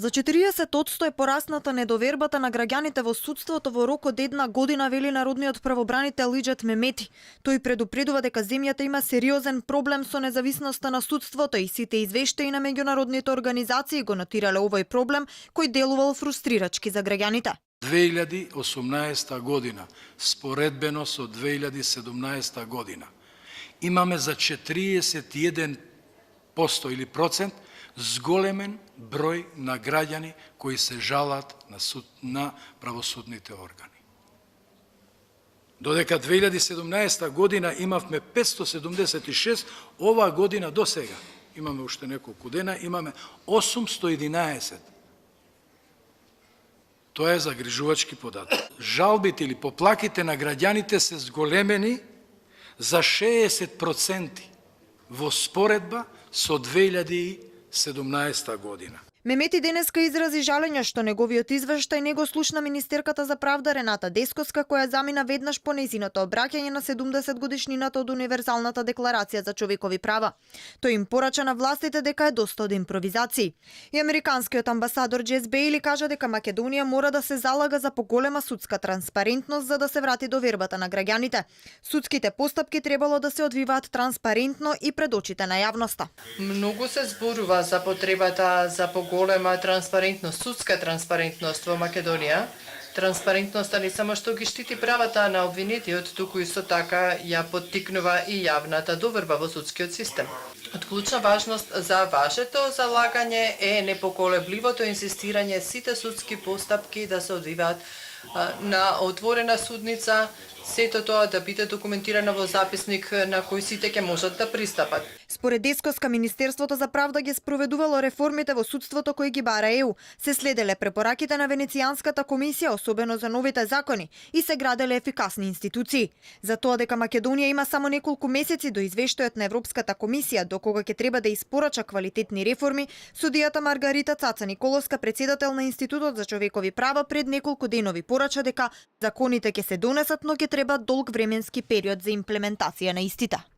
За 40% е порасната недовербата на граѓаните во судството во рок од една година, вели народниот правобранител Иџет Мемети. Тој предупредува дека земјата има сериозен проблем со независноста на судството и сите извештаи на меѓународните организации го нотирале овој проблем кој делувал фрустрирачки за граѓаните. 2018 година, споредбено со 2017 година, имаме за 41% или процент зголемен број на граѓани кои се жалат на правосудните органи. Додека 2017 година имавме 576, оваа година до сега, имаме уште неколку дена, имаме 811. Тоа е загрижувачки податок. Жалбите или поплаките на граѓаните се зголемени за 60% во споредба со 2017 година. Мемети денеска изрази жалење што неговиот извештај не го слушна министерката за правда Рената Десковска, која замина веднаш по нејзиното обраќање на 70 годишнината од Универзалната декларација за човекови права. Тој им порача на властите дека е доста од импровизации. И американскиот амбасадор Джес Бејли кажа дека Македонија мора да се залага за поголема судска транспарентност за да се врати довербата на граѓаните. Судските постапки требало да се одвиваат транспарентно и пред очите на јавноста. Многу се зборува за потребата за голема транспарентност, судска транспарентност во Македонија. Транспарентноста не само што ги штити правата на обвинетиот, туку исто така ја поттикнува и јавната доверба во судскиот систем. Од клучна важност за вашето залагање е непоколебливото инсистирање сите судски постапки да се одвиваат на отворена судница, сето тоа да биде документирано во записник на кој сите ќе можат да пристапат. Според Десковска, Министерството за правда ги спроведувало реформите во судството кои ги бара ЕУ, се следеле препораките на Венецијанската комисија, особено за новите закони, и се граделе ефикасни институции. За тоа дека Македонија има само неколку месеци до извештајот на Европската комисија, до кога ќе треба да испорача квалитетни реформи, судијата Маргарита Цаца Николовска, председател на Институтот за човекови права, пред неколку денови порача дека законите ќе се донесат, но ќе треба долг временски период за имплементација на истите.